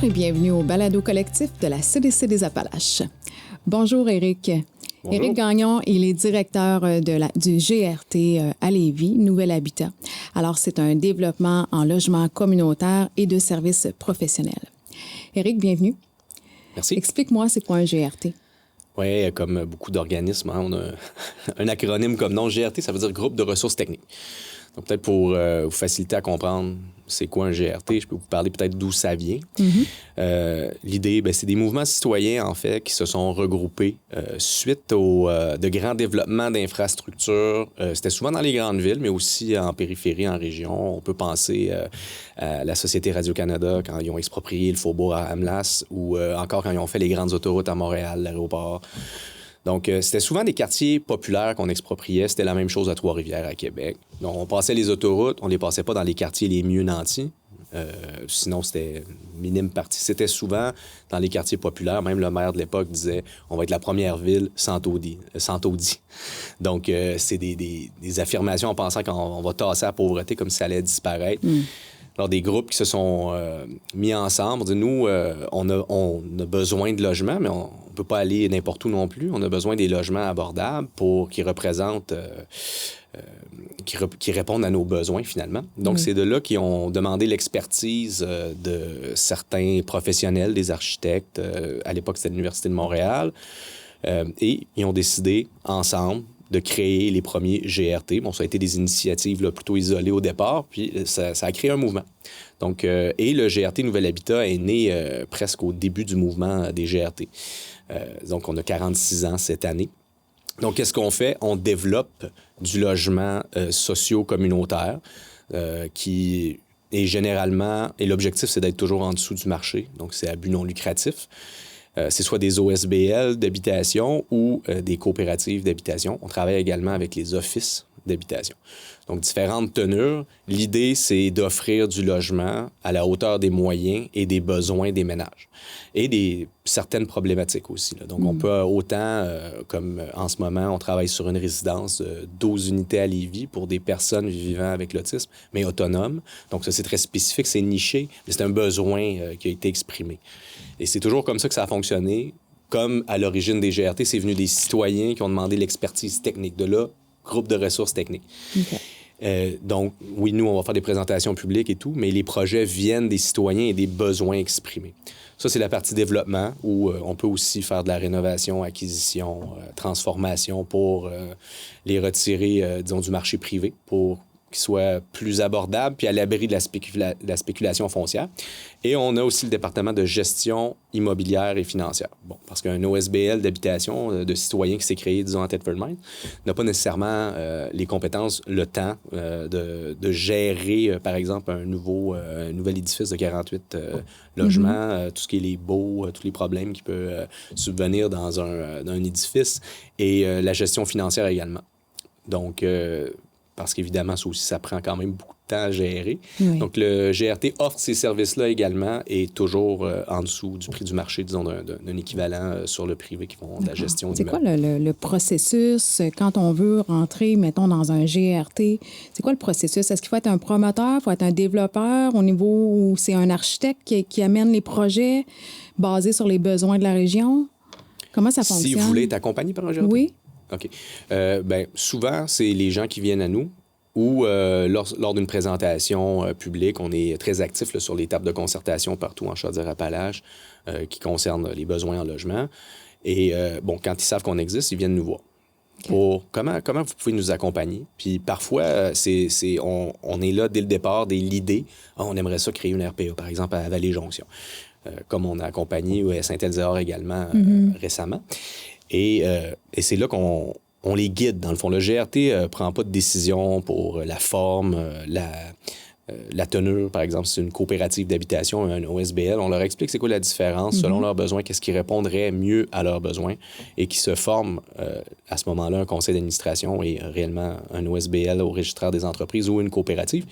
Bonjour et bienvenue au balado collectif de la CDC des Appalaches. Bonjour Éric. Bonjour. Éric Gagnon, il est directeur du GRT à Lévis, Nouvel Habitat. Alors, c'est un développement en logement communautaire et de services professionnels. Éric, bienvenue. Merci. Explique-moi, c'est quoi un GRT? Oui, comme beaucoup d'organismes, on a un acronyme comme nom. GRT, ça veut dire Groupe de ressources techniques. Donc, peut-être pour vous faciliter à comprendre c'est quoi un GRT, je peux vous parler peut-être d'où ça vient. L'idée, c'est des mouvements citoyens, en fait, qui se sont regroupés suite de grands développements d'infrastructures. C'était souvent dans les grandes villes, mais aussi en périphérie, en région. On peut penser à la Société Radio-Canada quand ils ont exproprié le faubourg à Amlas ou encore quand ils ont fait les grandes autoroutes à Montréal, l'aéroport. Donc, c'était souvent des quartiers populaires qu'on expropriait. C'était la même chose à Trois-Rivières, à Québec. Donc, on passait les autoroutes, on les passait pas dans les quartiers les mieux nantis. Sinon, c'était minime partie. C'était souvent dans les quartiers populaires. Même le maire de l'époque disait « On va être la première ville sans taudis. » Donc, c'est des affirmations en pensant qu'on va tasser la pauvreté comme si ça allait disparaître. Alors, des groupes qui se sont mis ensemble, on dit, nous, on a besoin de logements, mais on ne peut pas aller n'importe où non plus. On a besoin des logements abordables qui représentent, qui répondent à nos besoins, finalement. Donc, c'est de là qu'ils ont demandé l'expertise de certains professionnels, des architectes. À l'époque, c'était l'Université de Montréal. Et ils ont décidé, ensemble, de créer les premiers GRT. Bon, ça a été des initiatives là, plutôt isolées au départ, puis ça a créé un mouvement. Donc, et le GRT Nouvel Habitat est né presque au début du mouvement des GRT. Donc, on a 46 ans cette année. Donc, qu'est-ce qu'on fait? On développe du logement socio-communautaire qui est généralement... Et l'objectif, c'est d'être toujours en dessous du marché. Donc, c'est à but non lucratif. C'est soit des OSBL d'habitation ou des coopératives d'habitation. On travaille également avec les offices d'habitation. Donc, différentes tenures. L'idée, c'est d'offrir du logement à la hauteur des moyens et des besoins des ménages. Et certaines problématiques aussi. Là. Donc, on peut autant, comme en ce moment, on travaille sur une résidence de 12 unités à Lévis pour des personnes vivant avec l'autisme, mais autonomes. Donc, ça, c'est très spécifique, c'est niché, mais c'est un besoin qui a été exprimé. Et c'est toujours comme ça que ça a fonctionné. Comme à l'origine des GRT, c'est venu des citoyens qui ont demandé l'expertise technique. De là, groupe de ressources techniques. Okay. Donc, oui, nous, on va faire des présentations publiques et tout, mais les projets viennent des citoyens et des besoins exprimés. Ça, c'est la partie développement où on peut aussi faire de la rénovation, acquisition, transformation pour les retirer, disons, du marché privé pour qu'ils soient plus abordables puis à l'abri de la spéculation foncière. Et on a aussi le département de gestion immobilière et financière. Bon, parce qu'un OSBL d'habitation de citoyens qui s'est créé, disons, à Thetford Mines, n'a pas nécessairement les compétences, le temps de gérer, par exemple, un nouvel édifice de 48 logements, tout ce qui est les baux, tous les problèmes qui peuvent subvenir dans un édifice, et la gestion financière également. Donc, parce qu'évidemment, ça aussi, ça prend quand même beaucoup de temps à gérer. Oui. Donc, le GRT offre ces services-là également et toujours en dessous du prix du marché, disons, d'un équivalent sur le privé qui font de la gestion C'est d'immeubles. quoi le processus quand on veut rentrer, mettons, dans un GRT? C'est quoi le processus? Est-ce qu'il faut être un promoteur, il faut être un développeur au niveau où c'est un architecte qui amène les projets basés sur les besoins de la région? Comment ça fonctionne? Si vous voulez être accompagné par un GRT? Oui. OK. Souvent, c'est les gens qui viennent à nous ou lors d'une présentation publique, on est très actif là, sur les tables de concertation partout en Chaudière-Appalaches qui concernent les besoins en logement. Et quand ils savent qu'on existe, ils viennent nous voir. Okay. Pour comment vous pouvez nous accompagner. Puis parfois, on est là dès le départ, dès l'idée. On aimerait ça créer une RPA, par exemple, à Vallée-Jonction, comme on a accompagné à Saint-Éliseur également récemment. Et c'est là qu'on les guide, dans le fond. Le GRT prend pas de décision pour la forme, la tenue, par exemple, si c'est une coopérative d'habitation, un OSBL. On leur explique c'est quoi la différence selon leurs besoins, qu'est-ce qui répondrait mieux à leurs besoins et qui se forme à ce moment-là un conseil d'administration et réellement un OSBL au registraire des entreprises ou une coopérative.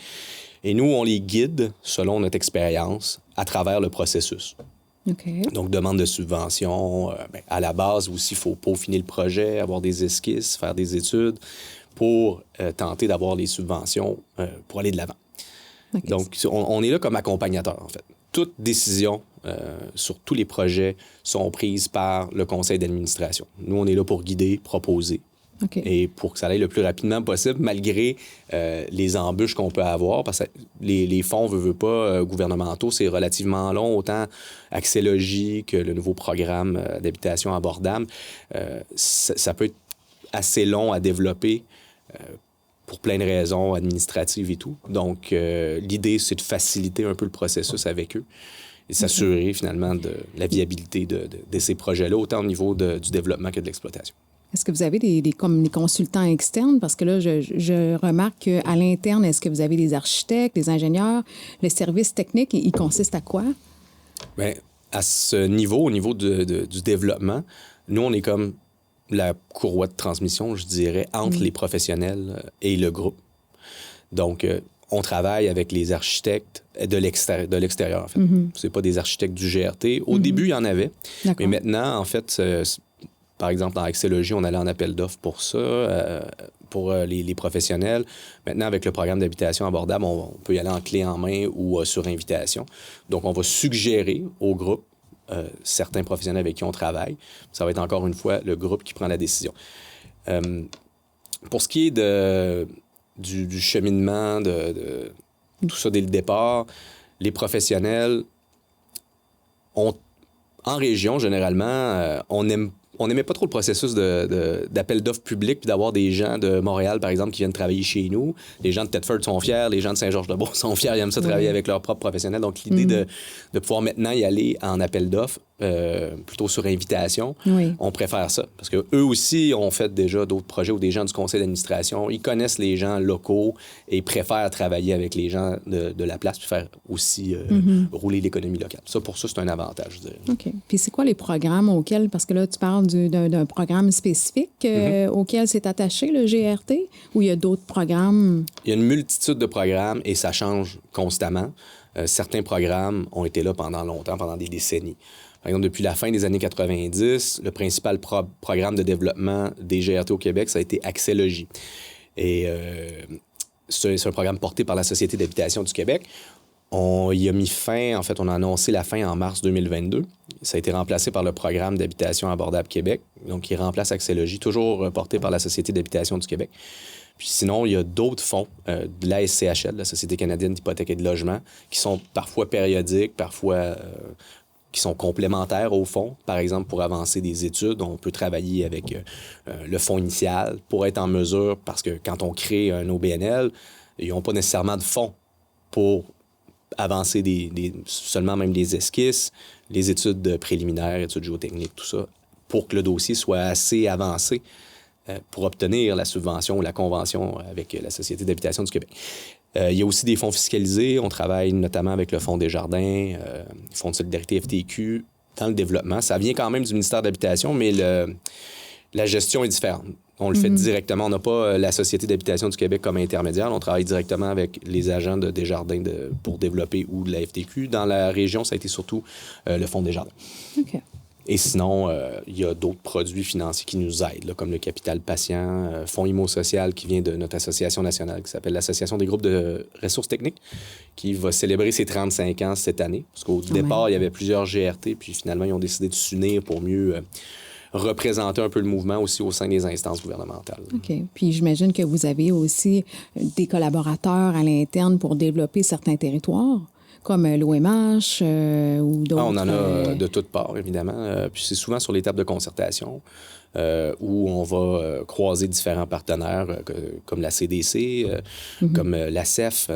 Et nous, on les guide selon notre expérience à travers le processus. Okay. Donc, demande de subvention. À la base aussi, il faut peaufiner le projet, avoir des esquisses, faire des études pour tenter d'avoir les subventions pour aller de l'avant. Okay. Donc, on est là comme accompagnateur, en fait. Toute décision sur tous les projets sont prises par le conseil d'administration. Nous, on est là pour guider, proposer. OK. Et pour que ça aille le plus rapidement possible, malgré les embûches qu'on peut avoir, parce que les fonds, veut pas, gouvernementaux, c'est relativement long, autant Accès-Logis que le nouveau programme d'habitation abordable. Ça peut être assez long à développer pour plein de raisons administratives et tout. Donc, l'idée, c'est de faciliter un peu le processus avec eux et s'assurer finalement de la viabilité de ces projets-là, autant au niveau du développement que de l'exploitation. Est-ce que vous avez comme des consultants externes? Parce que là, je remarque qu'à l'interne, est-ce que vous avez des architectes, des ingénieurs? Le service technique, il consiste à quoi? Bien, à ce niveau, au niveau du développement, nous, on est comme la courroie de transmission, je dirais, entre les professionnels et le groupe. Donc, on travaille avec les architectes de l'extérieur, en fait. C'est pas des architectes du GRT. Au début, il y en avait. D'accord. Mais maintenant, en fait, par exemple, dans Accès-Logis, on allait en appel d'offres pour ça, pour les professionnels. Maintenant, avec le programme d'habitation abordable, on peut y aller en clé en main ou sur invitation. Donc, on va suggérer au groupe certains professionnels avec qui on travaille. Ça va être encore une fois le groupe qui prend la décision. Pour ce qui est du cheminement, de tout ça dès le départ, les professionnels, en région, généralement, on n'aimait pas trop le processus d'appel d'offres public puis d'avoir des gens de Montréal, par exemple, qui viennent travailler chez nous. Les gens de Thetford sont fiers, les gens de Saint-Georges-de-Beauce sont fiers, ils aiment ça travailler avec leurs propres professionnels. Donc, l'idée de pouvoir maintenant y aller en appel d'offres, plutôt sur invitation, on préfère ça. Parce qu'eux aussi ont fait déjà d'autres projets ou des gens du conseil d'administration. Ils connaissent les gens locaux et préfèrent travailler avec les gens de la place puis faire aussi rouler l'économie locale. Ça, pour ça, c'est un avantage, je dirais. OK. Puis c'est quoi les programmes auxquels, parce que là, tu parles d'un programme spécifique auquel c'est attaché, le GRT, ou il y a d'autres programmes? Il y a une multitude de programmes et ça change constamment. Certains programmes ont été là pendant longtemps, pendant des décennies. Par exemple, depuis la fin des années 90, le principal programme de développement des GRT au Québec, ça a été Accès-Logis. Et c'est un programme porté par la Société d'habitation du Québec. On y a mis fin, en fait, on a annoncé la fin en mars 2022. Ça a été remplacé par le programme d'habitation abordable Québec, donc qui remplace Accès-Logis, toujours porté par la Société d'habitation du Québec. Puis sinon, il y a d'autres fonds de la SCHL, la Société canadienne d'hypothèque et de logement, qui sont parfois périodiques, parfois qui sont complémentaires au fonds. Par exemple, pour avancer des études, on peut travailler avec le fonds initial pour être en mesure, parce que quand on crée un OBNL, ils n'ont pas nécessairement de fonds pour avancer seulement même des esquisses, les études préliminaires, études géotechniques, tout ça, pour que le dossier soit assez avancé pour obtenir la subvention ou la convention avec la Société d'habitation du Québec. Il y a aussi des fonds fiscalisés. On travaille notamment avec le Fonds Desjardins, le Fonds de solidarité FTQ, dans le développement. Ça vient quand même du ministère de l'Habitation, mais la gestion est différente. On le fait directement. On n'a pas la Société d'habitation du Québec comme intermédiaire. On travaille directement avec les agents de Desjardins pour développer ou de la FTQ. Dans la région, ça a été surtout le Fonds Desjardins. OK. Et sinon, il y a d'autres produits financiers qui nous aident, là, comme le capital patient, Fonds IMO social qui vient de notre association nationale qui s'appelle l'Association des groupes de ressources techniques, qui va célébrer ses 35 ans cette année. Parce qu'au départ, il y avait plusieurs GRT, puis finalement, ils ont décidé de s'unir pour mieux représenter un peu le mouvement aussi au sein des instances gouvernementales. OK. Puis j'imagine que vous avez aussi des collaborateurs à l'interne pour développer certains territoires, comme l'OMH ou d'autres. On en a de toutes parts, évidemment. Puis c'est souvent sur l'étape de concertation où on va croiser différents partenaires comme la CDC, comme la CEF,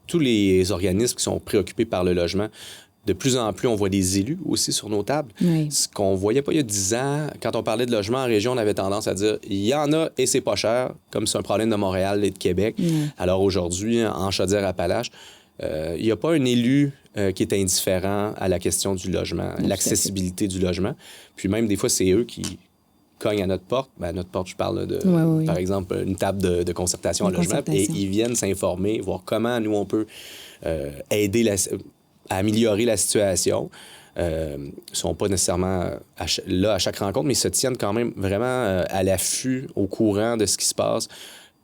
tous les organismes qui sont préoccupés par le logement. De plus en plus, on voit des élus aussi sur nos tables. Oui. Ce qu'on voyait pas il y a 10 ans, quand on parlait de logement en région, on avait tendance à dire il y en a et c'est pas cher, comme c'est un problème de Montréal et de Québec. Alors aujourd'hui, en Chaudière-Appalaches, il n'y a pas un élu qui est indifférent à la question du logement, l'accessibilité du logement. Puis même des fois, c'est eux qui cognent à notre porte. Ben, à notre porte, je parle de, par exemple, une table de concertation en logement. Et ils viennent s'informer, voir comment nous, on peut aider à améliorer la situation. Ils ne sont pas nécessairement là à chaque rencontre, mais ils se tiennent quand même vraiment à l'affût, au courant de ce qui se passe.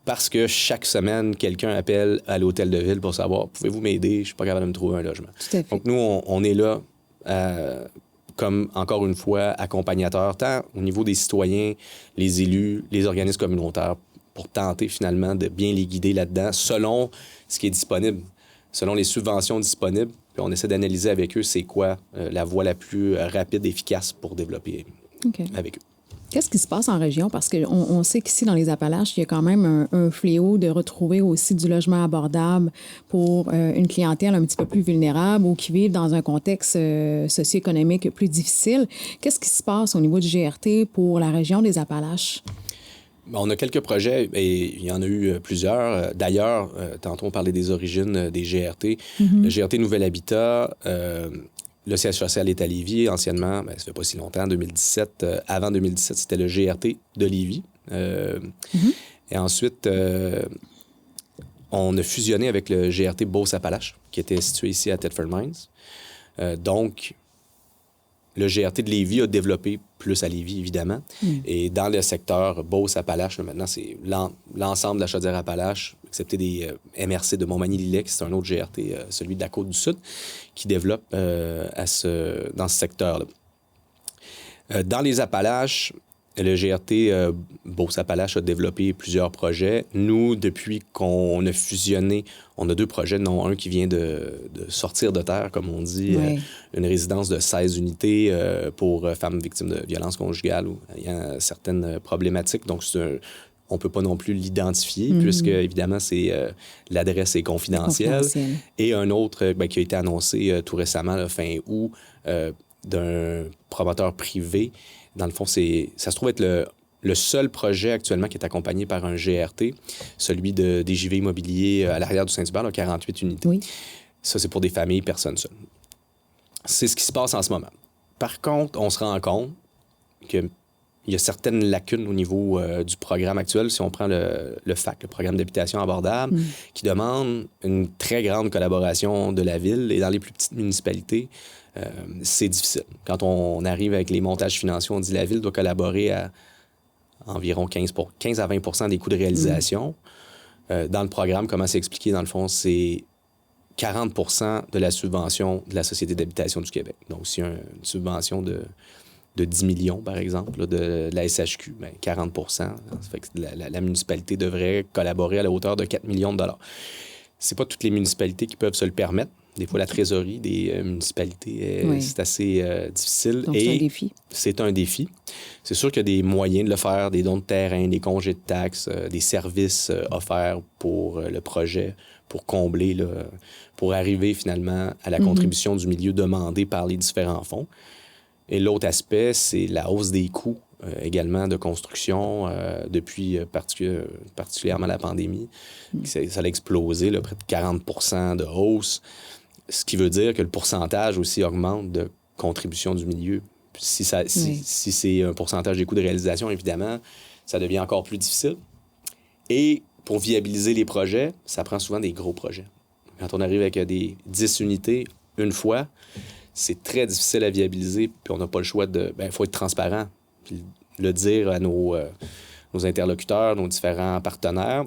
Parce que chaque semaine, quelqu'un appelle à l'hôtel de ville pour savoir « Pouvez-vous m'aider? Je ne suis pas capable de me trouver un logement. » Donc, nous, on est là comme, encore une fois, accompagnateur, tant au niveau des citoyens, les élus, les organismes communautaires, pour tenter finalement de bien les guider là-dedans, selon ce qui est disponible, selon les subventions disponibles. Puis on essaie d'analyser avec eux c'est quoi la voie la plus rapide et efficace pour développer avec eux. Qu'est-ce qui se passe en région? Parce qu'on sait qu'ici, dans les Appalaches, il y a quand même un fléau de retrouver aussi du logement abordable pour une clientèle un petit peu plus vulnérable ou qui vivent dans un contexte socio-économique plus difficile. Qu'est-ce qui se passe au niveau du GRT pour la région des Appalaches? On a quelques projets et il y en a eu plusieurs. D'ailleurs, tantôt on parlait des origines des GRT. Le GRT Nouvel Habitat, le siège social est à Lévis. Anciennement, ça fait pas si longtemps, 2017. Avant 2017, c'était le GRT de Lévis. Et ensuite, on a fusionné avec le GRT Beauce-Appalaches, qui était situé ici à Thetford Mines. Donc, le GRT de Lévis a développé plus à Lévis, évidemment. Et dans le secteur Beauce-Appalaches, maintenant, c'est l'ensemble de la Chaudière-Appalaches, excepté des MRC de Montmagny-Lillet, qui c'est un autre GRT, celui de la Côte-du-Sud, qui développe dans ce secteur-là. Dans les Appalaches, le GRT Beauce-Appalaches a développé plusieurs projets. Nous, depuis qu'on a fusionné, on a 2 projets, dont un qui vient de sortir de terre, comme on dit, une résidence de 16 unités pour femmes victimes de violences conjugales ou ayant certaines problématiques. Donc, on ne peut pas non plus l'identifier, puisque, évidemment, l'adresse est confidentielle. Et un autre qui a été annoncé tout récemment, fin août, d'un promoteur privé. Dans le fond, ça se trouve être le seul projet actuellement qui est accompagné par un GRT, celui de DJV Immobilier à l'arrière du Saint-Hubert, 48 unités. Oui. Ça, c'est pour des familles, personnes seules. C'est ce qui se passe en ce moment. Par contre, on se rend compte qu'il y a certaines lacunes au niveau du programme actuel. Si on prend le FAC, le programme d'habitation abordable, qui demande une très grande collaboration de la ville et dans les plus petites municipalités, c'est difficile. Quand on arrive avec les montages financiers, on dit que la ville doit collaborer à environ 15 à 20 des coûts de réalisation. Dans le programme, comment c'est expliqué, dans le fond, c'est 40 de la subvention de la Société d'habitation du Québec. Donc, s'il y a une subvention de 10 millions, par exemple, là, de la SHQ, 40 ça fait que la municipalité devrait collaborer à la hauteur de 4 millions de dollars. C'est pas toutes les municipalités qui peuvent se le permettre. Des fois, la trésorerie des municipalités, c'est assez difficile. Donc, c'est un défi. C'est un défi. C'est sûr qu'il y a des moyens de le faire, des dons de terrain, des congés de taxes, des services offerts pour le projet, pour combler, pour arriver finalement à la contribution du milieu demandée par les différents fonds. Et l'autre aspect, c'est la hausse des coûts également de construction depuis particulièrement la pandémie. Ça a explosé, près de 40 de hausse. Ce qui veut dire que le pourcentage aussi augmente de contribution du milieu. Si c'est un pourcentage des coûts de réalisation, évidemment, ça devient encore plus difficile. Et pour viabiliser les projets, ça prend souvent des gros projets. Quand on arrive avec des 10 unités une fois, c'est très difficile à viabiliser, puis on n'a pas le choix de... Il faut être transparent, puis le dire à nos interlocuteurs, nos différents partenaires.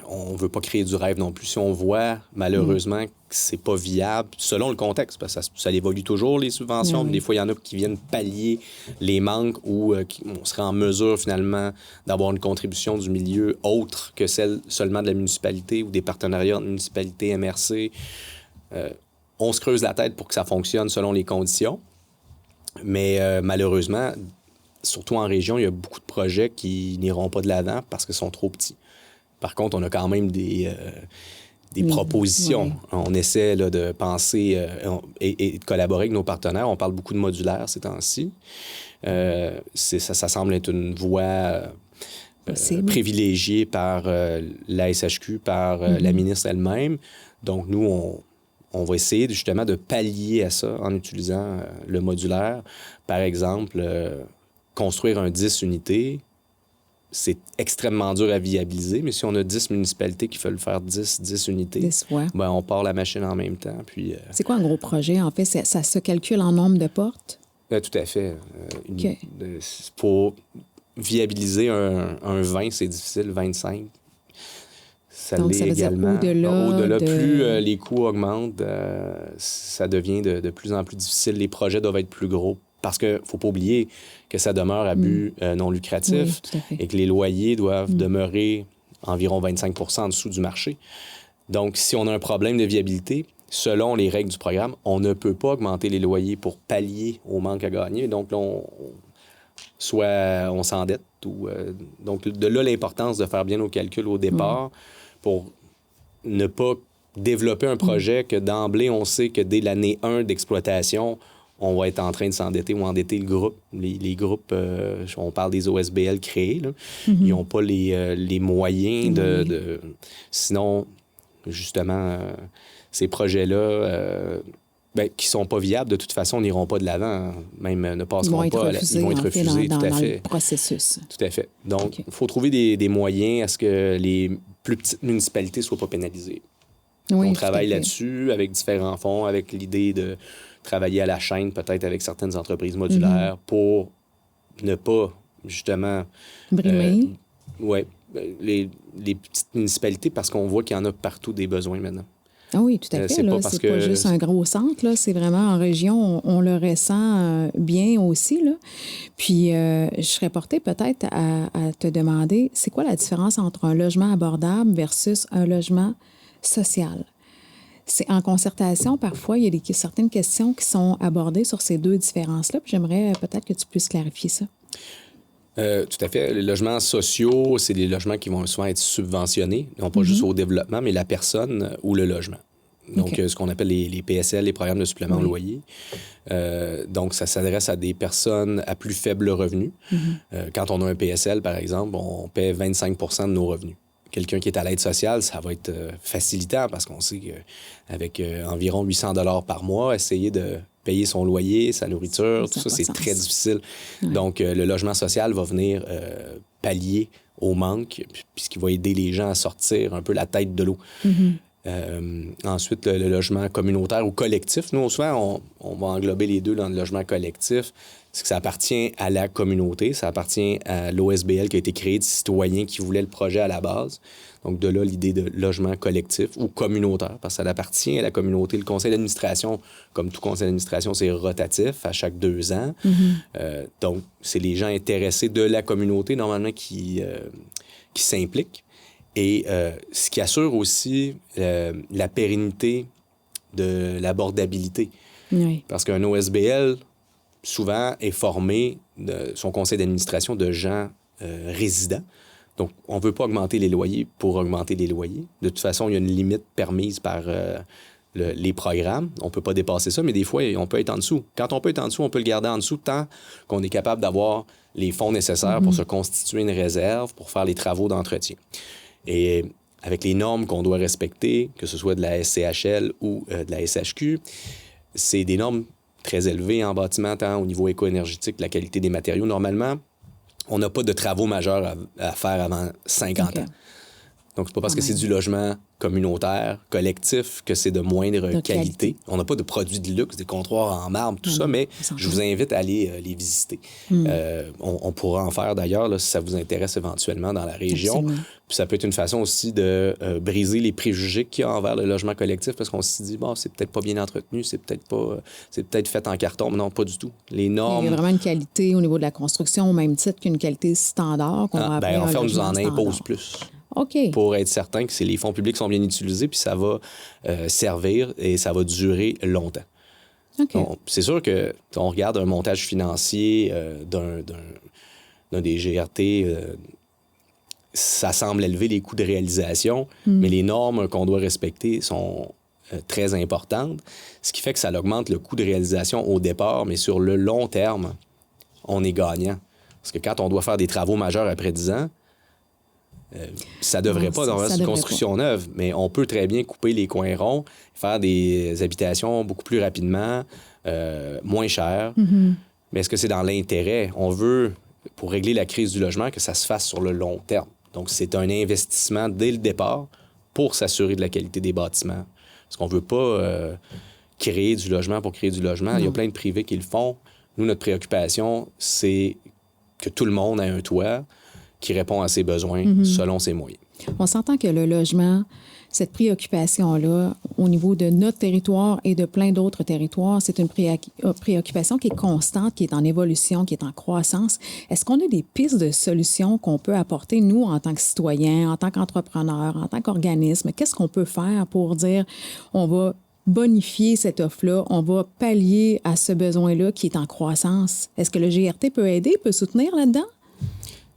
On ne veut pas créer du rêve non plus. Si on voit, malheureusement, que c'est pas viable, selon le contexte, parce que ça évolue toujours, les subventions. Des fois, il y en a qui viennent pallier les manques ou on serait en mesure, finalement, d'avoir une contribution du milieu autre que celle seulement de la municipalité ou des partenariats de municipalité, MRC. On se creuse la tête pour que ça fonctionne selon les conditions. Mais malheureusement, surtout en région, il y a beaucoup de projets qui n'iront pas de l'avant parce qu'ils sont trop petits. Par contre, on a quand même des propositions. On essaie de penser et de collaborer avec nos partenaires. On parle beaucoup de modulaire ces temps-ci. Ça semble être une voie privilégiée par la SHQ, par la ministre elle-même. Donc, nous, on va essayer justement de pallier à ça en utilisant le modulaire. Par exemple, construire un 10 unités, c'est extrêmement dur à viabiliser, mais si on a 10 municipalités qui veulent faire 10 unités, on part la machine en même temps. Puis, c'est quoi un gros projet, en fait? Ça se calcule en nombre de portes? Tout à fait. Pour viabiliser un 20, c'est difficile, 25. Ça Donc, l'est ça veut dire également. au-delà de... plus les coûts augmentent, ça devient de plus en plus difficile. Les projets doivent être plus gros parce qu'il ne faut pas oublier que ça demeure à but non lucratif Oui, tout à fait. et que les loyers doivent demeurer environ 25 en dessous du marché. Donc, si on a un problème de viabilité, selon les règles du programme, on ne peut pas augmenter les loyers pour pallier au manque à gagner. Donc, là, soit on s'endette. Donc, de là, l'importance de faire bien nos calculs au départ pour ne pas développer un projet que d'emblée, on sait que dès l'année 1 d'exploitation, on va être en train de s'endetter ou endetter le groupe. Les groupes, on parle des OSBL créés, là. Ils n'ont pas les moyens de... Sinon, justement, ces projets-là... qui ne sont pas viables, de toute façon, n'iront pas de l'avant, même ne passeront pas. Ils vont être refusés, tout à fait. Dans le processus. Tout à fait. Donc, il faut trouver des moyens à ce que les plus petites municipalités ne soient pas pénalisées. Oui, on travaille là-dessus avec différents fonds, avec l'idée de travailler à la chaîne, peut-être avec certaines entreprises modulaires, pour ne pas, justement... Brimer. Oui, les petites municipalités, parce qu'on voit qu'il y en a partout des besoins maintenant. Ah oui, tout à fait. C'est là, pas parce c'est pas juste un gros centre, là, c'est vraiment en région, on le ressent bien aussi. Là. Puis, je serais portée peut-être à te demander, c'est quoi la différence entre un logement abordable versus un logement social? C'est en concertation, parfois, il y a certaines questions qui sont abordées sur ces deux différences-là, puis j'aimerais peut-être que tu puisses clarifier ça. Tout à fait. Les logements sociaux, c'est des logements qui vont souvent être subventionnés, non pas juste au développement, mais la personne ou le logement. Donc, ce qu'on appelle les PSL, les programmes de supplément au loyer. Donc, ça s'adresse à des personnes à plus faible revenu. Quand on a un PSL, par exemple, on paie 25 de nos revenus. Quelqu'un qui est à l'aide sociale, ça va être facilitant parce qu'on sait qu'avec environ 800 $ par mois, essayer de payer son loyer, sa nourriture, tout ça, c'est très difficile. Ouais. Donc, le logement social va venir pallier au manque, puis ce qui va aider les gens à sortir un peu la tête de l'eau. Ensuite, le logement communautaire ou collectif. Nous, souvent, on va englober les deux dans le logement collectif. C'est que ça appartient à la communauté, ça appartient à l'OSBL qui a été créé de citoyens qui voulaient le projet à la base. Donc, de là, l'idée de logement collectif ou communautaire, parce que ça appartient à la communauté. Le conseil d'administration, comme tout conseil d'administration, c'est rotatif à chaque 2 ans. Donc, c'est les gens intéressés de la communauté, normalement, qui s'impliquent. Et ce qui assure aussi la pérennité de l'abordabilité. Oui. Parce qu'un OSBL, souvent, est formé de son conseil d'administration de gens résidents. Donc, on ne veut pas augmenter les loyers pour augmenter les loyers. De toute façon, il y a une limite permise par les programmes. On ne peut pas dépasser ça, mais des fois, on peut être en dessous. Quand on peut être en dessous, on peut le garder en dessous tant qu'on est capable d'avoir les fonds nécessaires pour se constituer une réserve, pour faire les travaux d'entretien. Et avec les normes qu'on doit respecter, que ce soit de la SCHL ou de la SHQ, c'est des normes très élevées en bâtiment, tant au niveau éco-énergétique, la qualité des matériaux. Normalement, on n'a pas de travaux majeurs à faire avant 50 ans. Donc, c'est pas parce que c'est du logement communautaire, collectif, que c'est de moindre qualité. On n'a pas de produits de luxe, des comptoirs en marbre, tout ça, mais je vous invite à aller les visiter. On pourra en faire d'ailleurs, là, si ça vous intéresse éventuellement dans la région. Puis ça peut être une façon aussi de briser les préjugés qu'il y a envers le logement collectif, parce qu'on se dit, bon, c'est peut-être pas bien entretenu, c'est peut-être fait en carton. Mais non, pas du tout. Les normes... Il y a vraiment une qualité au niveau de la construction, au même titre qu'une qualité standard qu'on va appeler un logement standard. On nous en impose plus. Okay. Pour être certain que les fonds publics sont bien utilisés, puis ça va servir et ça va durer longtemps. Okay. Donc, c'est sûr que on regarde un montage financier d'un des GRT, ça semble élever les coûts de réalisation, mais les normes qu'on doit respecter sont très importantes, ce qui fait que ça augmente le coût de réalisation au départ, mais sur le long terme, on est gagnant. Parce que quand on doit faire des travaux majeurs après 10 ans, ça devrait pas dans une construction neuve, mais on peut très bien couper les coins ronds, faire des habitations beaucoup plus rapidement, moins chères. Mais est-ce que c'est dans l'intérêt? On veut, pour régler la crise du logement, que ça se fasse sur le long terme. Donc, c'est un investissement dès le départ pour s'assurer de la qualité des bâtiments. Parce qu'on veut pas créer du logement pour créer du logement. Non. Il y a plein de privés qui le font. Nous, notre préoccupation, c'est que tout le monde ait un toit qui répond à ses besoins selon ses moyens. On s'entend que le logement, cette préoccupation-là, au niveau de notre territoire et de plein d'autres territoires, c'est une préoccupation qui est constante, qui est en évolution, qui est en croissance. Est-ce qu'on a des pistes de solutions qu'on peut apporter, nous, en tant que citoyens, en tant qu'entrepreneurs, en tant qu'organisme? Qu'est-ce qu'on peut faire pour dire on va bonifier cette offre-là, on va pallier à ce besoin-là qui est en croissance? Est-ce que le GRT peut aider, peut soutenir là-dedans?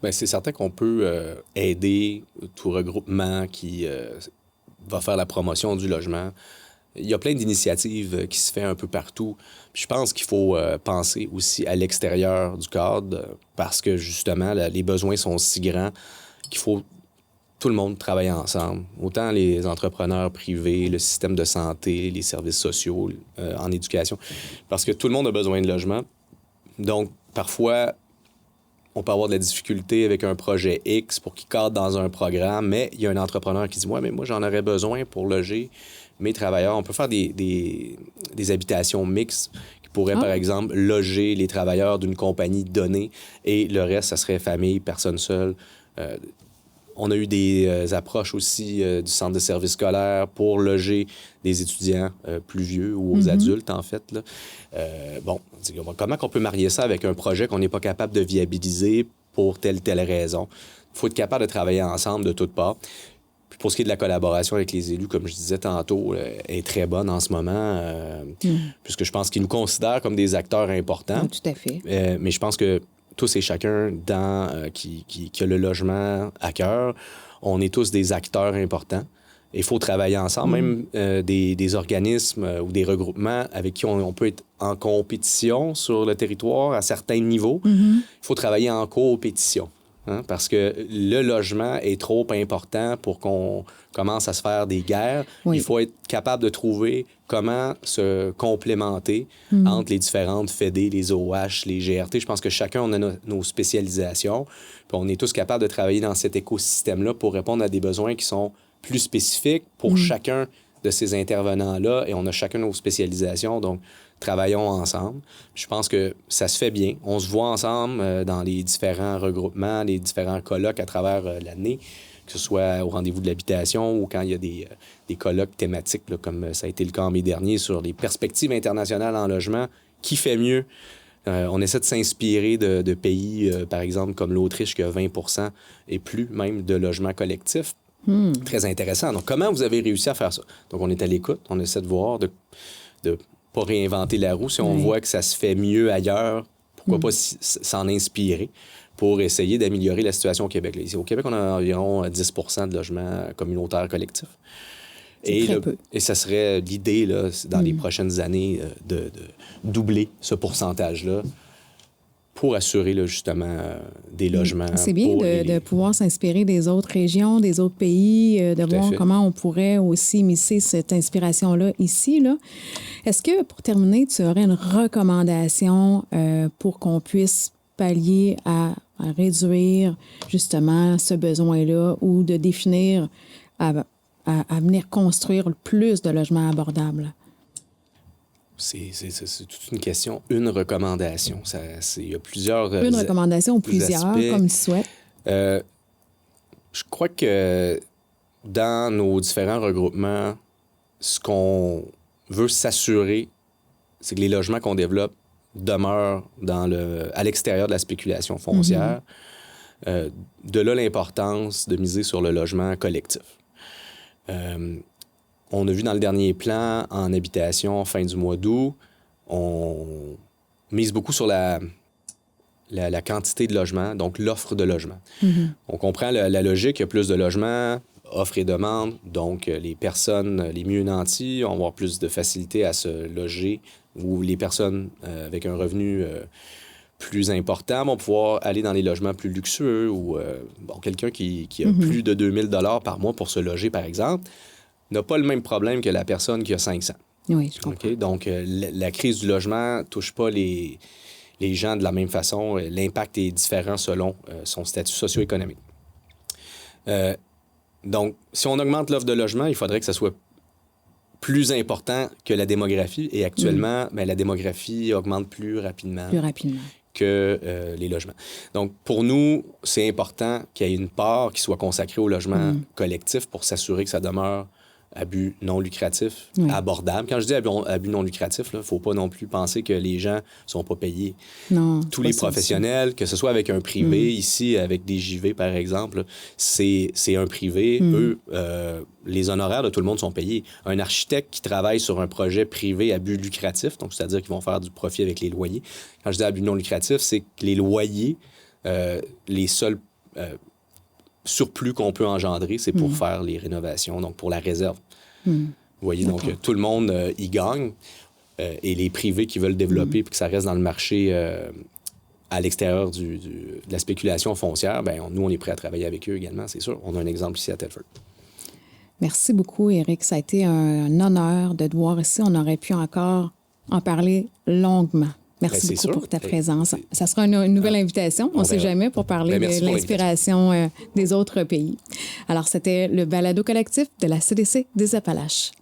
Bien, c'est certain qu'on peut aider tout regroupement qui va faire la promotion du logement. Il y a plein d'initiatives qui se font un peu partout. Puis je pense qu'il faut penser aussi à l'extérieur du cadre parce que, justement, les besoins sont si grands qu'il faut tout le monde travailler ensemble. Autant les entrepreneurs privés, le système de santé, les services sociaux, en éducation. Parce que tout le monde a besoin de logement. Donc, parfois, on peut avoir de la difficulté avec un projet X pour qu'il cadre dans un programme, mais il y a un entrepreneur qui dit « Ouais, mais moi, j'en aurais besoin pour loger mes travailleurs. » On peut faire des habitations mixtes qui pourraient, par exemple, loger les travailleurs d'une compagnie donnée et le reste, ça serait famille, personne seule. On a eu des approches aussi du centre de services scolaires pour loger des étudiants plus vieux ou aux adultes, en fait. Là. Comment on peut marier ça avec un projet qu'on n'est pas capable de viabiliser pour telle raison? Il faut être capable de travailler ensemble de toutes parts. Puis pour ce qui est de la collaboration avec les élus, comme je disais tantôt, est très bonne en ce moment, puisque je pense qu'ils nous considèrent comme des acteurs importants. Tout à fait. Mais je pense que tous et chacun qui a le logement à cœur, on est tous des acteurs importants. Il faut travailler ensemble, même des organismes ou des regroupements avec qui on peut être en compétition sur le territoire à certains niveaux. Il faut travailler en coopétition. Hein, parce que le logement est trop important pour qu'on commence à se faire des guerres. Oui. Il faut être capable de trouver comment se complémenter entre les différentes FEDE, les OH, les GRT. Je pense que chacun, on a nos spécialisations. Puis on est tous capables de travailler dans cet écosystème-là pour répondre à des besoins qui sont plus spécifiques pour chacun de ces intervenants-là. Et on a chacun nos spécialisations. Donc, travaillons ensemble. Je pense que ça se fait bien. On se voit ensemble dans les différents regroupements, les différents colloques à travers l'année, que ce soit au rendez-vous de l'habitation ou quand il y a des colloques thématiques, là, comme ça a été le cas en mai dernier, sur les perspectives internationales en logement. Qui fait mieux? On essaie de s'inspirer de pays, par exemple, comme l'Autriche, qui a 20 et plus même de logements collectifs. Très intéressant. Donc, comment vous avez réussi à faire ça? Donc, on est à l'écoute. On essaie de voir, de pas réinventer la roue. Si on voit que ça se fait mieux ailleurs, pourquoi pas s'en inspirer pour essayer d'améliorer la situation au Québec. Là, ici, au Québec, on a environ 10 de logements communautaires collectifs. Et ça serait l'idée, là, dans les prochaines années, de doubler ce pourcentage-là pour assurer, là, justement, des logements. C'est bien de pouvoir s'inspirer des autres régions, des autres pays, de voir comment on pourrait aussi misser cette inspiration-là ici. Là. Est-ce que, pour terminer, tu aurais une recommandation pour qu'on puisse pallier à réduire, justement, ce besoin-là ou de définir à venir construire le plus de logements abordables? C'est toute une question, une recommandation. Il y a plusieurs... Une recommandation ou plusieurs, aspects. Comme tu souhaites. Je crois que dans nos différents regroupements, ce qu'on veut s'assurer, c'est que les logements qu'on développe demeurent à l'extérieur de la spéculation foncière. De là l'importance de miser sur le logement collectif. On a vu dans le dernier plan en habitation, fin du mois d'août, on mise beaucoup sur la quantité de logements, donc l'offre de logements. On comprend la logique, il y a plus de logements, offre et demande, donc les personnes les mieux nanties vont avoir plus de facilité à se loger, ou les personnes avec un revenu plus important vont pouvoir aller dans les logements plus luxueux, ou quelqu'un qui a plus de 2 000 par mois pour se loger, par exemple, n'a pas le même problème que la personne qui a 500. Oui, je comprends. Okay? Donc, la crise du logement ne touche pas les gens de la même façon. L'impact est différent selon son statut socio-économique. Donc, si on augmente l'offre de logement, il faudrait que ça soit plus important que la démographie. Et actuellement, la démographie augmente plus rapidement que les logements. Donc, pour nous, c'est important qu'il y ait une part qui soit consacrée au logement collectif pour s'assurer que ça demeure à but non lucratif, abordable. Quand je dis à but non lucratif, il ne faut pas non plus penser que les gens ne sont pas payés. Non, tous les professionnels, que ce soit avec un privé, ici, avec des JV, par exemple, c'est un privé. Eux, les honoraires de tout le monde sont payés. Un architecte qui travaille sur un projet privé à but lucratif, donc c'est-à-dire qu'ils vont faire du profit avec les loyers. Quand je dis à but non lucratif, c'est que les loyers, les seuls surplus qu'on peut engendrer, c'est pour faire les rénovations, donc pour la réserve. Vous voyez, donc tout le monde y gagne. Et les privés qui veulent développer puis que ça reste dans le marché à l'extérieur de la spéculation foncière, bien, nous, on est prêts à travailler avec eux également, c'est sûr. On a un exemple ici à Telford. Merci beaucoup, Éric. Ça a été un honneur de te voir ici. On aurait pu encore en parler longuement. Merci beaucoup pour ta présence. Ça sera une nouvelle invitation, on ne sait jamais, pour parler de l'inspiration des autres pays. Alors, c'était le balado collectif de la CDC des Appalaches.